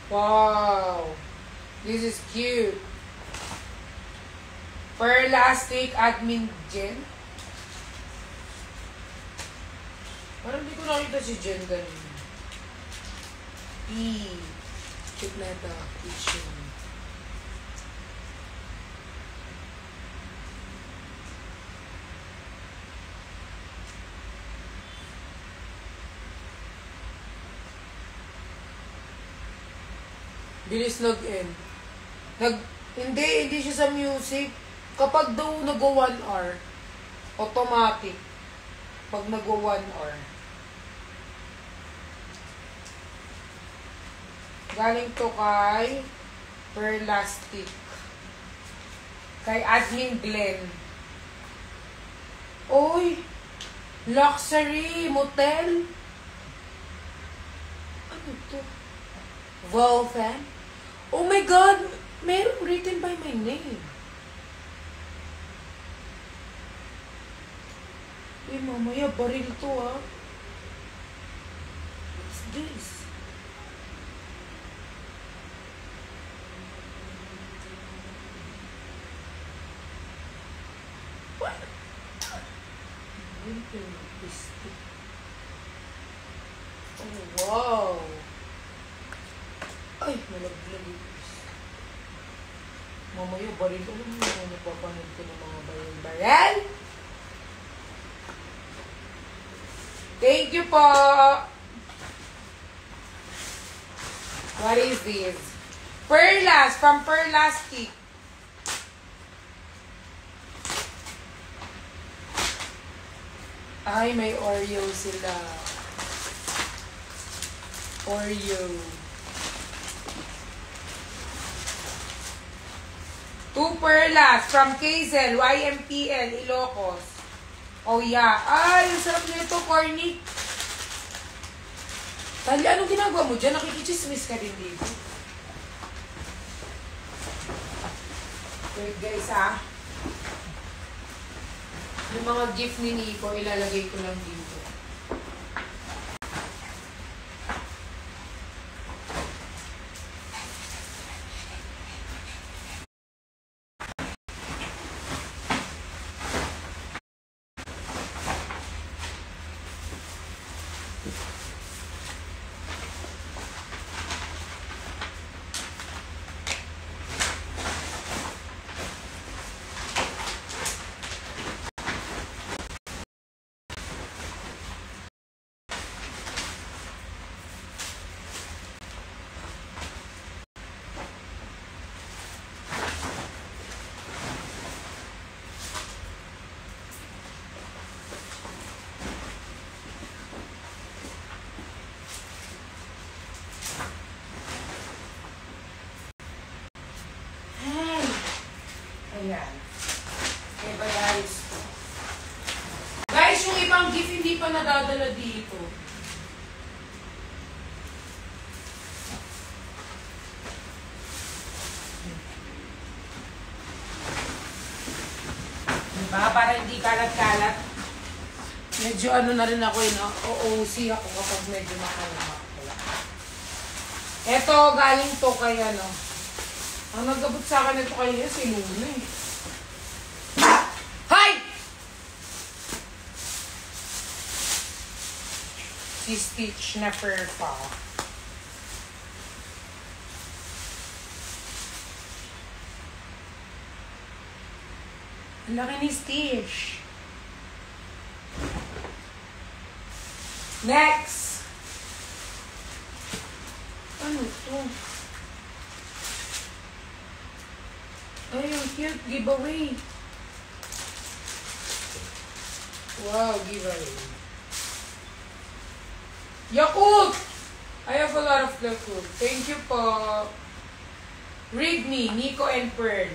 Wow. This is cute. Pearlastic Admin Jen. Parang hindi ko nakita si Jen ganun. Cute na ito. Kitchen. Bilis nag-end. Hindi siya sa music. Kapag daw nag-1 hour, automatic. Pag nag-1 hour. Galing to kay Pearlastic. Kay Admin Glenn. Oy! Luxury Motel. Ano to? Volfan. Oh my God! Meron written by my name. Eh, mamaya, baril to, ah. What's this? What? Oh, wow. Ay, malaglag. Mamaya, baril. Alam mo na napapanood ko ng mga baril. Thank you po. What is this? Perlas from Pearlastic. Ay, may Oreo sila. Oreo. 2 Perlas from Kazel, YMPL, Ilocos. Oh yeah. Ay, ang sarap nito, corny. Tali, anong ginagawa mo dyan? Nakikichismis ka din dito. Wait guys, ah. Yung mga gift ni Nico, ilalagay ko lang dito. Ayan. Diba guys? Guys, yung ibang gift hindi pa nadadala dito. Diba? Para hindi kalat-kalat. Medyo ano na rin ako yun. OOC ako kapag medyo makalamak. Eto, galing to kay ano. Ang nagabot sa akin ito kayo si Luna eh. Hi! Si Stitch na Purpa. Ang laki ni Stitch. Next! Ano to? Ay, yung cute giveaway. Wow, giveaway. Yakult! I have a lot of Yakult. Thank you po. Read me, Nico and Pearl.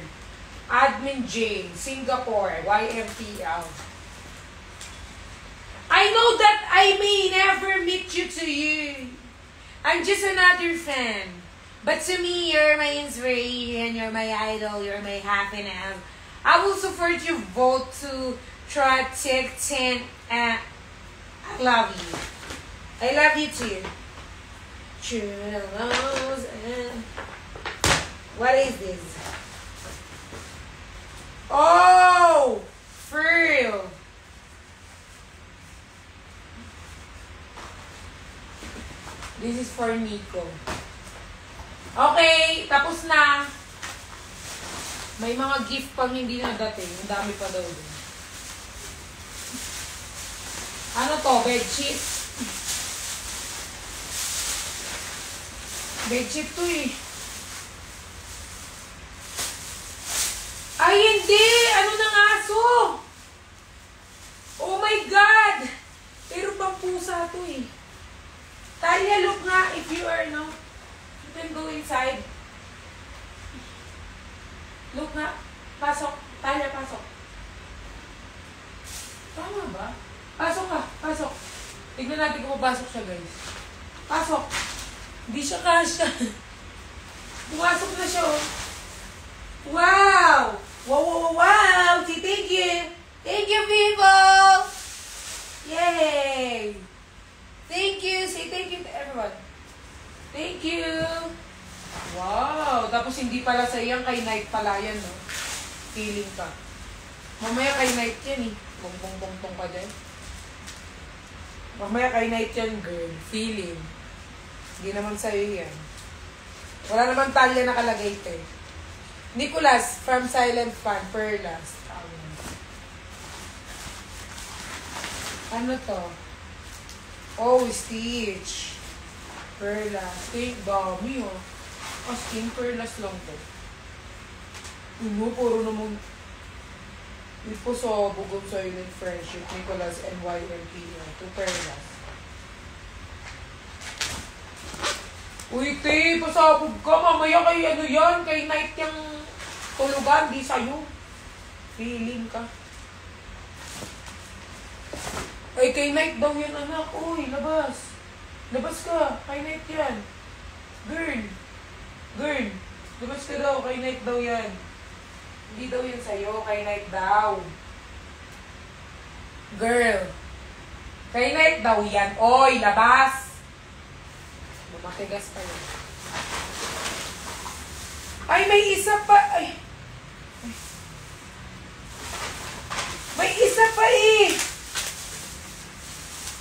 Admin Jane, Singapore, YMPL. I know that I may never meet you to you. I'm just another fan. But to me, you're my inspiration, you're my idol, you're my happiness. I will support your vote to try take 10 and I love you. I love you too. Churros and... What is this? Oh! Frill! This is for Nico. Okay, tapos na. May mga gift pang hindi nadating. Ang dami pa daw din. Ano to? Bedsheet? Bedsheet to eh. Ay, hindi! Ano ng aso? Oh my God! Pero pang pusa to eh. Talia, look nga if you are, no? You can go inside. Look nga. Pasok. Talia, pasok. Tama ba? Pasok ka. Pasok. Tignan natin kung mapasok siya, guys. Pasok. Hindi siya kasya. Pumasok na siya, oh. Wow! Wow, wow, wow, wow! Say thank you! Thank you, people! Yay! Thank you! Say thank you to everyone. Thank you! Wow! Tapos hindi pala sa iyang kay Night pala yan, no? Feeling ka. Mamaya kay Night yan, eh. Bong-bong-bong-bong ka dyan. Mamaya kay Night yan, girl. Feeling. Hindi naman sa'yo yan. Wala naman Talia nakalagay ito, eh. Nicholas from Silent Fan, Perlas. Ano to? Oh, Stitch. Perlas. Think, dami oh. As in, Perlas lang to. Puro naman. Ipo sa Bugong Silent Friendship, Nicholas and YMP. To Perlas. Uy, te, pasabog ka. Mamaya kay ano yan, kay Night yung tulugan, di sa'yo. Feeling ka. Ay, kay Night daw yan, anak. Uy, labas. Labas ka. Kay Night yan. Girl. Girl. Labas ka daw. Kay Night daw yan. Hindi daw yan sa'yo. Kay Night daw. Girl. Kay Night daw yan. Oy, labas. Matigas pa yun. Ay, may isa pa. Ay. May isa pa eh.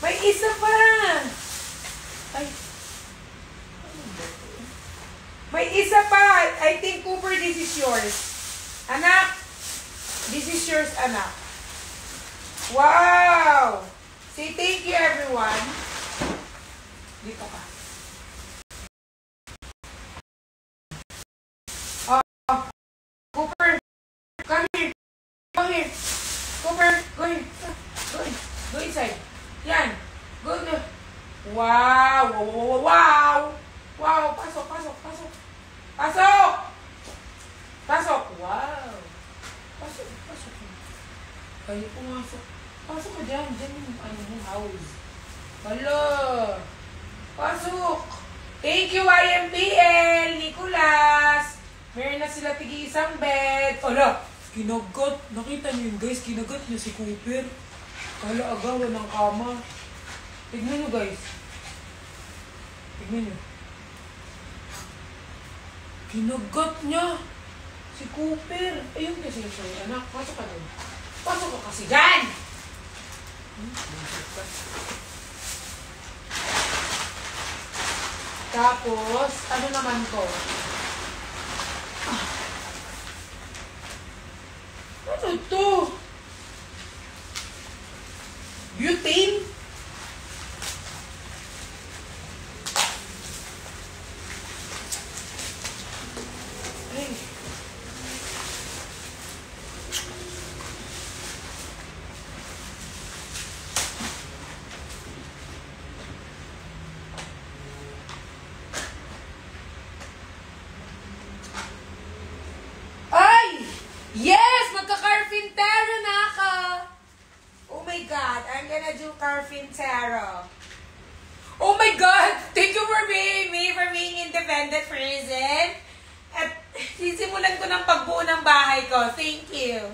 May isa pa. Ay. May isa pa. I think, Cooper, this is yours. Anak. This is yours, anak. Wow. Say thank you, everyone. Dito ka. Cooper, come here. Go here. Cooper, go here. Go in. Go inside. Yan. Go. Wow. Wow. Wow. Wow. Pasok, pasok, pasok. Pasok! Pasok. Wow. Pasok, pasok. Kayo pumasok. Pasok ka dyan. Dyan yung ano mo, house. Hala. Pasok. Thank you, YMPL. Nicholas. Meron na sila tigi-isang bed. Ala, kinagat. Nakita niyo yun, guys. Kinagat niya si Cooper. Kala agawan ng kama. Tignan niyo, guys. Tignan niyo. Kinagat niya si Cooper. Ayun kasi yung sa'yo, anak. Pasok ka dun. Pasok ka kasi dyan! Tapos, ano naman to? Ano to? Butane? Ay. Yes! Magka-carpintero na ako! Oh my God! I'm gonna do carpintero. Oh my God! Thank you for being independent person. At sisimulan ko ng pagbuo ng bahay ko. Thank you.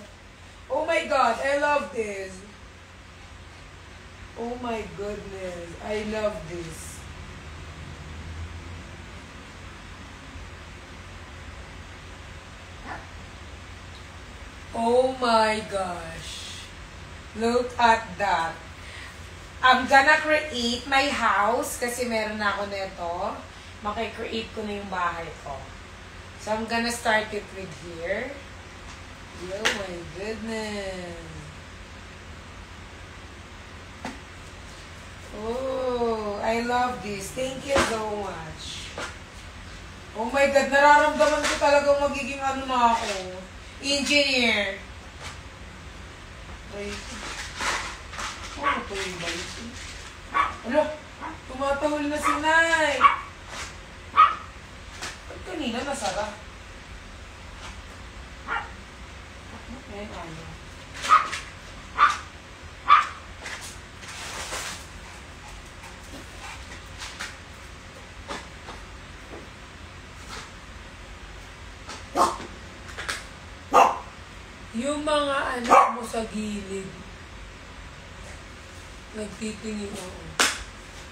Oh my God! I love this. Oh my goodness. I love this. Oh my gosh. Look at that. I'm gonna create my house kasi meron na ako nito. Makikreate ko na yung bahay ko. So, I'm gonna start it with here. Oh my goodness. Oh, I love this. Thank you so much. Oh my God, nararamdaman ko talagang magiging ano na ako. Engineer. Okay. Ano to yung balik? Ano? Tumatahol na si Nay. Ba't kanina nasara? Okay, ano? Yung mga anak mo sa gilid, nagtitingin ako.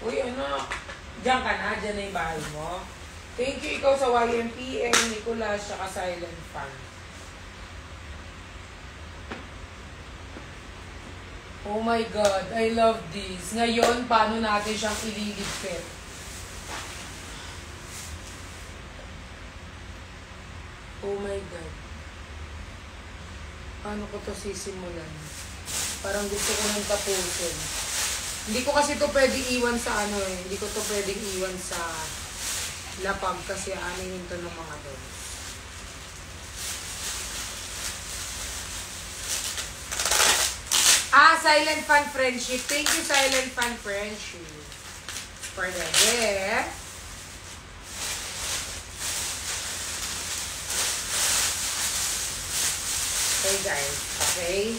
Uy, anak, diyan ka na, diyan na yung bahay mo. Thank you ikaw sa YMPM, Nicolas, saka Silent Fan. Oh my God, I love this. Ngayon, paano natin siyang ililigpit? Oh my God. Paano ko to sisimulan? Parang gusto ko nang tapusin. Hindi ko kasi to pwedeng iwan sa ano eh. Hindi ko to pwedeng iwan sa lapag kasi aanin to ng mga doon. Silent Fan Friendship. Thank you, Silent Fan Friendship. For the gift. Okay, guys. Okay.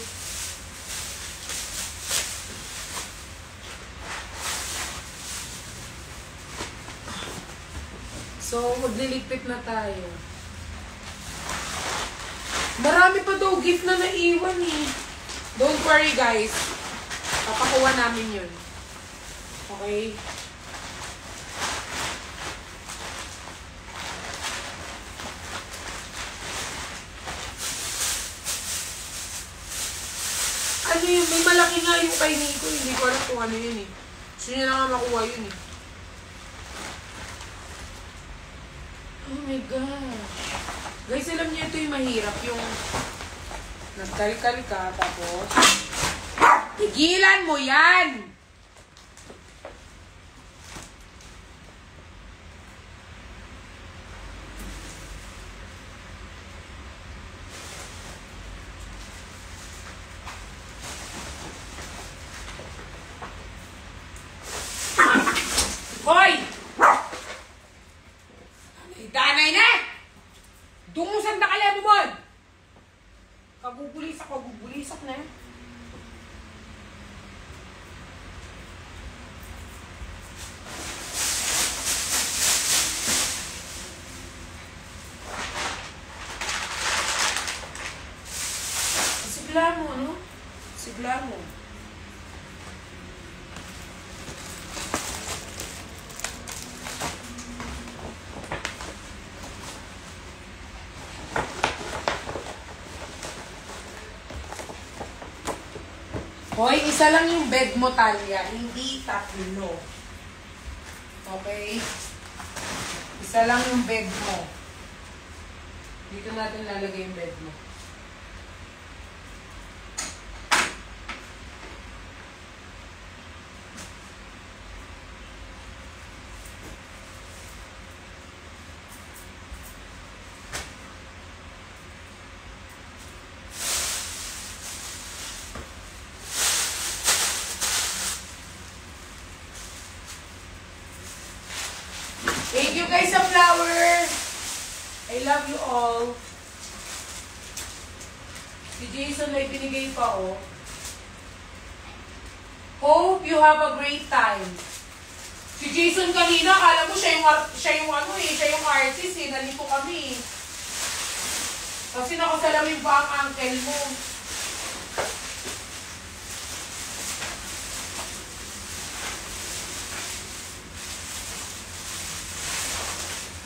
So, magliligpit na tayo. Marami pa daw gift na naiwan eh. Don't worry, guys. Papakuha namin yun. Okay? Ano yun? May malaki nga yung kay Nico. Hindi ko alam kung ano yun eh. Gusto niya na nga makuha yun eh. Oh my gosh. Guys, alam niyo ito yung mahirap. Yung nagkalkal ka, tapos tigilan mo yan! Hoy! Danay na! Dumusan na kalebo mo! Pagubulisak na. Sigla mo, no? Sigla mo. Hoy, isa lang yung bed mo, Talia. Hindi tatlo. Okay? Isa lang yung bed mo. Dito natin lalagay yung bed mo. Thank you guys sa flowers. I love you all. Si Jason may binigay pa, oh. Hope you have a great time. Si Jason kanina, akala mo siya yung artist eh. Nalito kami. Kasi nakasalamin pa ang uncle mo.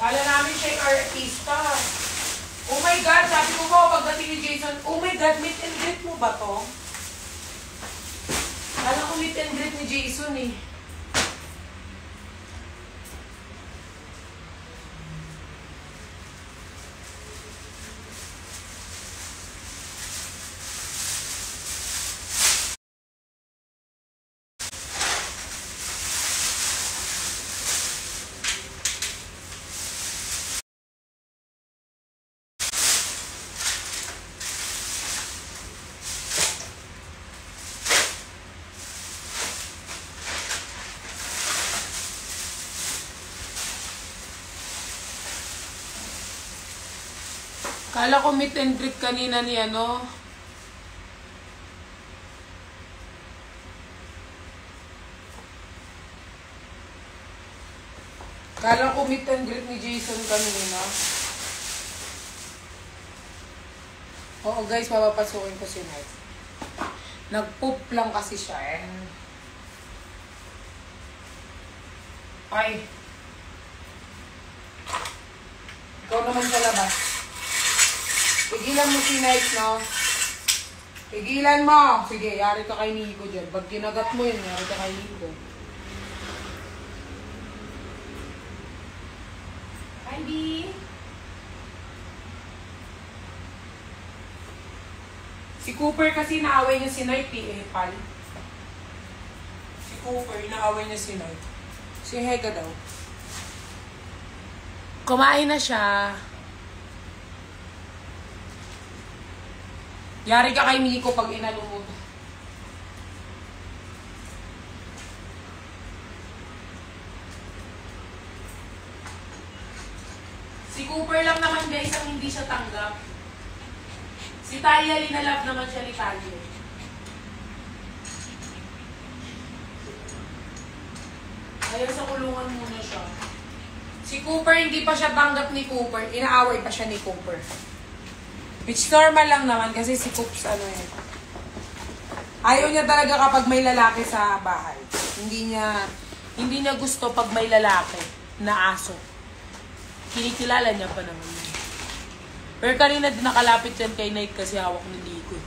Kala namin siya yung artista. Oh my God, sabi ko ba pagdating ni Jason, oh my God, meet and greet mo ba to? Kala ko meet and greet ni Jason eh. Kala ko meet and greet kanina ni ano. Kala ko meet and greet ni Jason kanina. Oo guys, mapapasukin ko si Night. Nag-poop lang kasi siya eh. Ay. Ikaw naman sa labas. Pigilan mo si Night, no? Pigilan mo! Sige, yari ka kay Nico dyan. Pag kinagat mo yun, yari ka kay Nico. Hi, B! Si Cooper kasi naaway niya si Night, eh, pal. Si Cooper, naaway niya si Night. Si Hega daw. Kumain na siya. Yari ka kay Miko pag inalo mo. Si Cooper lang naman guys ang hindi siya tanggap. Si Talia, linalove naman siya ni Talia. Ayaw sa kulungan muna siya. Si Cooper, hindi pa siya tanggap ni Cooper. Inaaway pa siya ni Cooper. Which normal lang naman kasi si Coops ano eh. Ayaw niya talaga kapag may lalaki sa bahay. Hindi niya gusto pag may lalaki na aso. Kinikilala niya pa naman. Pero kanina din nakalapit yan kay Night kasi hawak ni Nico.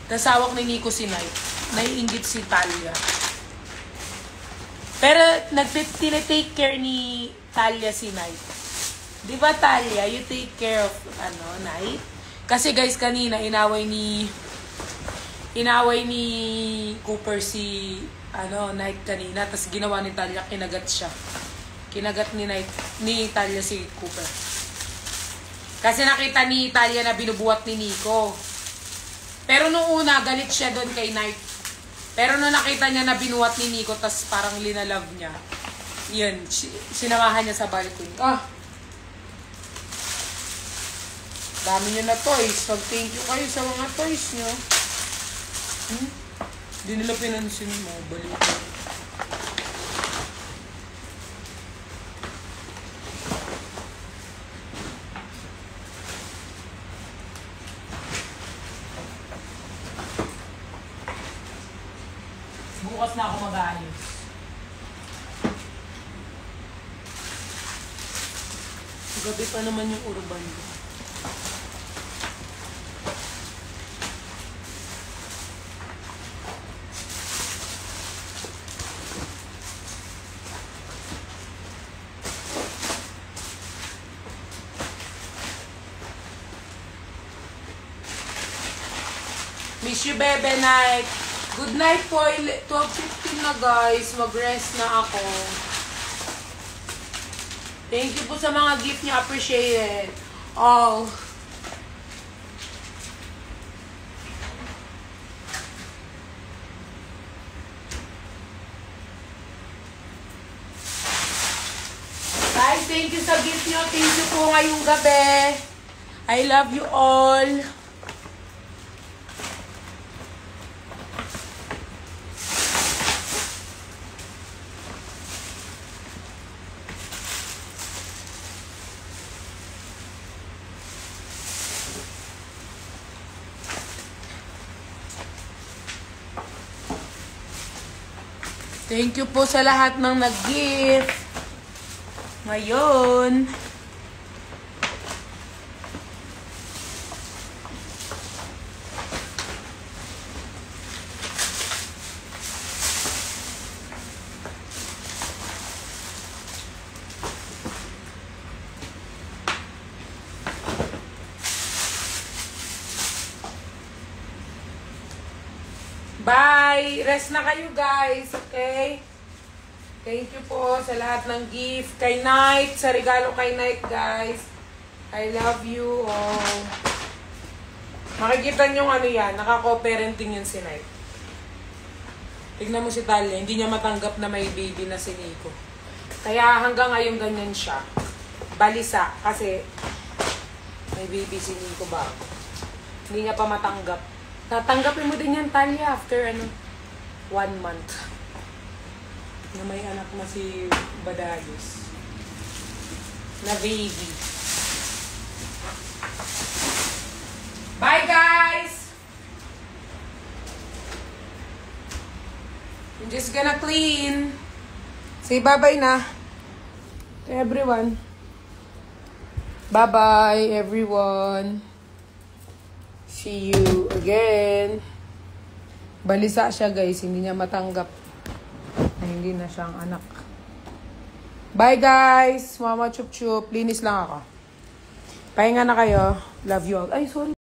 Tapos hawak ni Nico si Night. Naiinggit si Talia. Pero tinitake care ni Talia si Night. Di ba Talia, you take care of Night? Kasi guys kanina inaway ni Cooper si Night kanina, tapos ginawa ni Talia, kinagat siya. Kinagat ni Talia si Cooper. Kasi nakita ni Talia na binubuhat ni Nico. Pero nung una galit siya doon kay Night. Pero nung nakita niya na binuhat ni Nico, tapos parang linalove niya. Yun, sinamahan niya sa balcony. Dami nyo na toys. Mag-thank you kayo sa mga toys nyo. Hindi nila pinansin mo. Balik. Bukas na ako mag-aayos. Gabi pa naman yung urban ko. Miss you, Bebe Night. Good night po. 12:15 na guys. Mag-rest na ako. Thank you po sa mga gift niyo. Appreciate it. Oh. Guys, thank you sa gift niyo. Thank you po ngayong gabi. I love you all. Thank you po sa lahat ng nag-gift. Ngayon, Bye! Rest na kayo guys, okay? Thank you po sa lahat ng gift. Kay Night, sa regalo kay Night guys. I love you all. Makikita nyo ano yan, naka-co-parenting yun si Night. Tignan mo si Talia, hindi niya matanggap na may baby na si Nico. Kaya hanggang ngayon ganyan siya. Balisa, kasi may baby si Nico ba? Hindi niya pa matanggap. Tatanggapin mo din yan, Talia, after 1 month. Na may anak na si Badagos. Na baby. Bye, guys! I'm just gonna clean. Say bye-bye na to everyone. Bye-bye, everyone. See you again. Balisa siya, guys. Hindi niya matanggap na hindi na siyang anak. Bye, guys! Mama chup-chup. Linis lang ako. Pahinga na kayo. Love you all. Ay, sorry.